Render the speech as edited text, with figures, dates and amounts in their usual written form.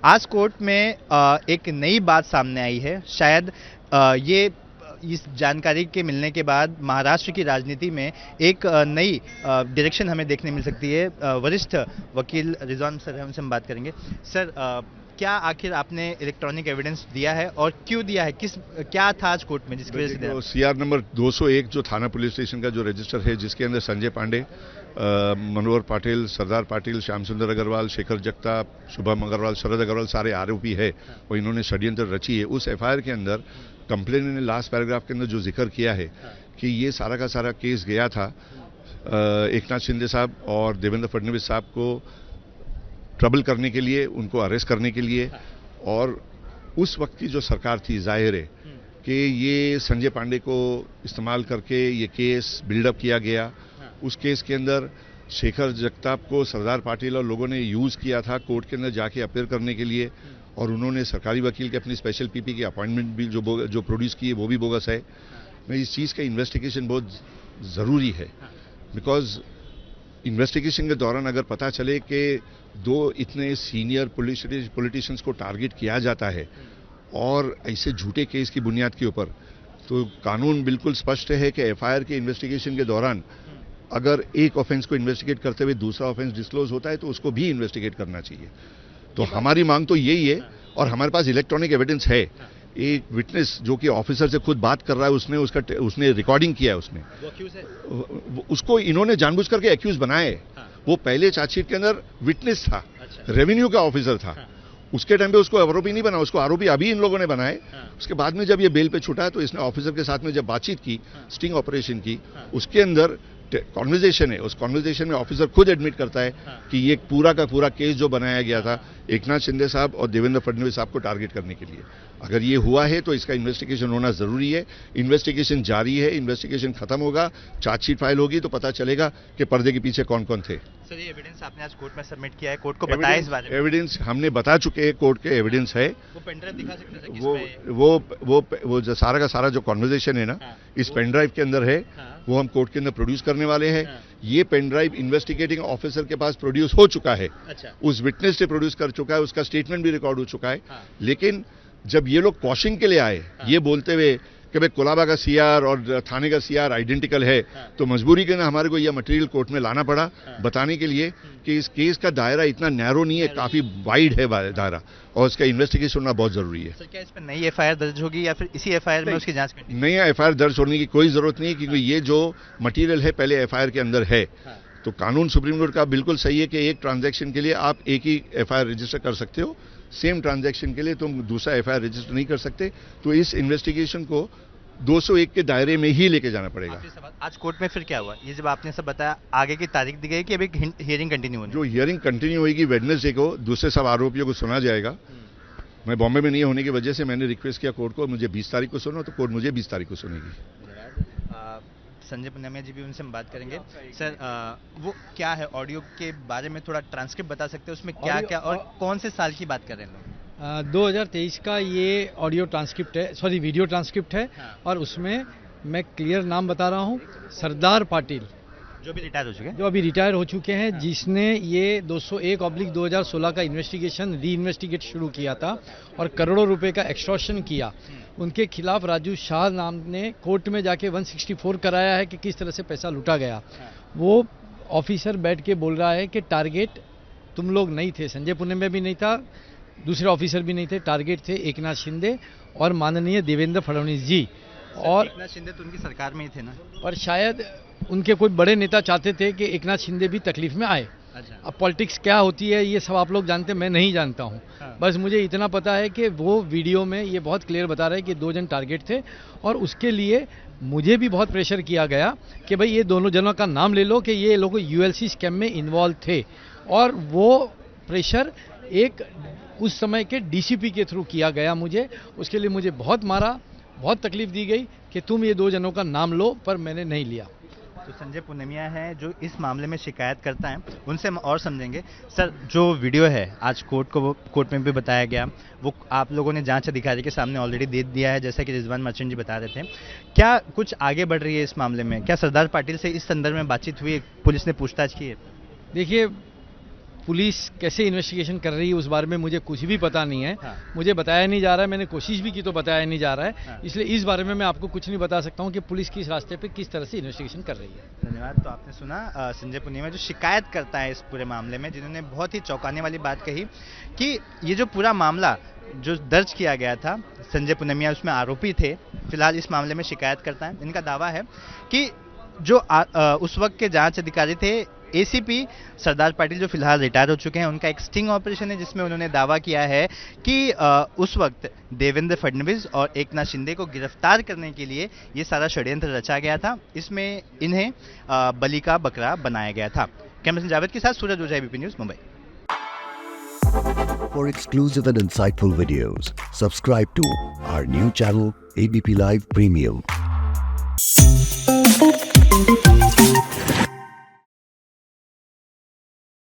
आज कोर्ट में एक नई बात सामने आई है। शायद ये इस जानकारी के मिलने के बाद महाराष्ट्र की राजनीति में एक नई डायरेक्शन हमें देखने मिल सकती है। वरिष्ठ वकील रिजवान सर हमसे हम बात करेंगे। सर, क्या आखिर आपने इलेक्ट्रॉनिक एविडेंस दिया है और क्यों दिया है? क्या था आज कोर्ट में जिसकी वजह से दिया? सीआर नंबर 201 जो थाना पुलिस स्टेशन का जो रजिस्टर है, जिसके अंदर संजय पांडे, मनोहर पाटिल, सरदार पाटिल, श्याम सुंदर अग्रवाल, शेखर जगताप, शुभम अग्रवाल, शरद अग्रवाल सारे आरोपी है और इन्होंने षड्यंत्र रची है। उस एफआईआर के अंदर कंप्लेन ने लास्ट पैराग्राफ के अंदर जो जिक्र किया है कि ये सारा का सारा केस गया था एकनाथ शिंदे साहब और देवेंद्र फडणवीस साहब को ट्रबल करने के लिए, उनको अरेस्ट करने के लिए। और उस वक्त की जो सरकार थी, जाहिर है कि ये संजय पांडे को इस्तेमाल करके ये केस बिल्डअप किया गया। उस केस के अंदर शेखर जगताप को सरदार पाटिल और लोगों ने यूज किया था कोर्ट के अंदर जाके अपीयर करने के लिए, और उन्होंने सरकारी वकील के अपनी स्पेशल पीपी की अपॉइंटमेंट भी जो प्रोड्यूस की है वो भी बोगस है। मैं इस चीज़ का इन्वेस्टिगेशन बहुत ज़रूरी है, बिकॉज इन्वेस्टिगेशन के दौरान अगर पता चले कि दो इतने सीनियर पॉलिटिशियंस को टारगेट किया जाता है और ऐसे झूठे केस की बुनियाद के ऊपर, तो कानून बिल्कुल स्पष्ट है कि एफआईआर के इन्वेस्टिगेशन के दौरान अगर एक ऑफेंस को इन्वेस्टिगेट करते हुए दूसरा ऑफेंस डिस्क्लोज होता है तो उसको भी इन्वेस्टिगेट करना चाहिए। तो हमारी मांग तो यही है, और हमारे पास इलेक्ट्रॉनिक एविडेंस है। एक विटनेस जो कि ऑफिसर से खुद बात कर रहा है, उसने रिकॉर्डिंग किया है, उसको इन्होंने जानबूझ करके एक्यूज बनाया है। वो पहले चार्जशीट के अंदर विटनेस था, रेवेन्यू का ऑफिसर था। उसके टाइम पे उसको आरोपी नहीं बना, उसको आरोपी अभी इन लोगों ने बनाए। उसके बाद में जब ये बेल पे छूटा है तो इसने ऑफिसर के साथ में जब बातचीत की, स्टिंग ऑपरेशन की, उसके अंदर कॉन्वर्जेशन है। उस कॉन्वर्जेशन में ऑफिसर खुद एडमिट करता है कि ये पूरा का पूरा केस जो बनाया गया था एकनाथ शिंदे साहब और देवेंद्र फडणवीस साहब को टारगेट करने के लिए। अगर ये हुआ है तो इसका इन्वेस्टिगेशन होना जरूरी है। इन्वेस्टिगेशन जारी है, इन्वेस्टिगेशन खत्म होगा, चार्जशीट फाइल होगी तो पता चलेगा कि पर्दे के पीछे कौन कौन थे। सर, ये एविडेंस आपने आज कोर्ट में सबमिट किया है, कोर्ट को बताया इस बारे में? एविडेंस हमने बता चुके हैं, कोर्ट के एविडेंस है। वो पेनड्राइव दिखा सकते हैं? वो जो सारा का सारा जो कॉन्वर्जेशन है ना, इस पेनड्राइव के अंदर है, वो हम कोर्ट के अंदर प्रोड्यूस करने वाले हैं। ये पेनड्राइव इन्वेस्टिगेटिंग ऑफिसर के पास प्रोड्यूस हो चुका है। उस विटनेस से प्रोड्यूस कर चुका है, उसका स्टेटमेंट भी रिकॉर्ड हो चुका है। लेकिन जब ये लोग क्वेश्चन के लिए आए, ये बोलते हुए कि भाई कोलाबा का सीआर और थाने का सीआर आइडेंटिकल है, तो मजबूरी के ना हमारे को यह मटेरियल कोर्ट में लाना पड़ा बताने के लिए कि इस केस का दायरा इतना नैरो नहीं है, काफी वाइड है दायरा, और इसका इन्वेस्टिगेशन होना बहुत जरूरी है। सर, क्या इस पर नई एफआईआर दर्ज होगी या फिर इसी एफआईआर में उसकी जांच करनी? नई एफआईआर दर्ज होने की कोई जरूरत नहीं है, क्योंकि ये जो मटेरियल है पहले एफआईआर के अंदर है। तो कानून सुप्रीम कोर्ट का बिल्कुल सही है कि एक ट्रांजैक्शन के लिए आप एक ही एफआईआर रजिस्टर कर सकते हो, सेम ट्रांजैक्शन के लिए तुम दूसरा एफआईआर रजिस्टर नहीं कर सकते। तो इस इन्वेस्टिगेशन को 201 के दायरे में ही लेके जाना पड़ेगा। आज कोर्ट में फिर क्या हुआ? ये जब आपने सब बताया, आगे की तारीख दी गई कि अभी हियरिंग कंटिन्यू होनी? जो हियरिंग कंटिन्यू होगी वेडनेसडे को, दूसरे सब आरोपियों को सुना जाएगा। मैं बॉम्बे में नहीं होने की वजह से मैंने रिक्वेस्ट किया कोर्ट को, मुझे 20 तारीख को सुनो, तो कोर्ट मुझे 20 तारीख को सुनेगी। संजय पुनिया जी भी, उनसे हम बात करेंगे। सर, वो क्या है, ऑडियो के बारे में थोड़ा ट्रांसक्रिप्ट बता सकते हैं? उसमें क्या क्या और कौन से साल की बात कर रहे हैं लोग? 2023 का ये ऑडियो ट्रांसक्रिप्ट है, सॉरी वीडियो ट्रांसक्रिप्ट है। और उसमें मैं क्लियर नाम बता रहा हूँ, सरदार पाटिल, जो भी रिटायर हो चुके हैं, जो अभी रिटायर हो चुके हैं, जिसने ये 201/2016 का इन्वेस्टिगेशन री इन्वेस्टिगेट शुरू किया था और करोड़ों रुपए का एक्सटॉर्शन किया। उनके खिलाफ राजू शाह नाम ने कोर्ट में जाके 164 कराया है कि किस तरह से पैसा लूटा गया। वो ऑफिसर बैठ के बोल रहा है कि टारगेट तुम लोग नहीं थे, संजय पुनिया भी नहीं था, दूसरे ऑफिसर भी नहीं थे, टारगेट थे एकनाथ शिंदे और माननीय देवेंद्र फडणवीस जी। और एकनाथ शिंदे तो उनकी सरकार में ही थे ना, और शायद उनके कोई बड़े नेता चाहते थे कि एकनाथ शिंदे भी तकलीफ में आए। अब पॉलिटिक्स क्या होती है ये सब आप लोग जानते हैं, मैं नहीं जानता हूँ। बस मुझे इतना पता है कि वो वीडियो में ये बहुत क्लियर बता रहे हैं कि 2 जन टारगेट थे, और उसके लिए मुझे भी बहुत प्रेशर किया गया कि भाई ये दोनों जनों का नाम ले लो कि ये लोग यूएलसी स्कैम में इन्वॉल्व थे। और वो प्रेशर एक उस समय के डीसीपी के थ्रू किया गया मुझे। उसके लिए मुझे बहुत मारा, बहुत तकलीफ दी गई कि तुम ये 2 जनों का नाम लो, पर मैंने नहीं लिया। तो संजय पुनिया है जो इस मामले में शिकायत करता है, उनसे हम और समझेंगे। सर, जो वीडियो है आज कोर्ट में भी बताया गया, वो आप लोगों ने जांच अधिकारी के सामने ऑलरेडी दे दिया है, जैसा कि रिजवान मर्चेंट जी बता रहे थे। क्या कुछ आगे बढ़ रही है इस मामले में? क्या सरदार पाटिल से इस संदर्भ में बातचीत हुई, पुलिस ने पूछताछ की है? देखिए, पुलिस कैसे इन्वेस्टिगेशन कर रही है उस बारे में मुझे कुछ भी पता नहीं है। हाँ। मुझे बताया नहीं जा रहा है, मैंने कोशिश भी की तो बताया नहीं जा रहा है। हाँ। इसलिए इस बारे में मैं आपको कुछ नहीं बता सकता हूँ कि पुलिस किस रास्ते पे किस तरह से इन्वेस्टिगेशन कर रही है। धन्यवाद। तो आपने सुना संजय पुनिया जो शिकायत करता है इस पूरे मामले में, जिन्होंने बहुत ही चौंकाने वाली बात कही कि ये जो पूरा मामला जो दर्ज किया गया था, संजय पुनिया उसमें आरोपी थे, फिलहाल इस मामले में शिकायत करता है। इनका दावा है कि जो उस वक्त के जांच अधिकारी थे एसीपी सरदार पाटिल, जो फिलहाल रिटायर हो चुके हैं, उनका एक स्टिंग ऑपरेशन है जिसमें उन्होंने दावा किया है कि उस वक्त देवेंद्र फडणवीस और एकनाथ शिंदे को गिरफ्तार करने के लिए ये सारा षड्यंत्र रचा गया था। इसमें इन्हें बलि का बकरा बनाया गया था। कैमरा पर्सन जावेद के साथ Suraj Ojha, ABP news, Mumbai. For exclusive and insightful videos, subscribe to our new channel ABP Live Premium.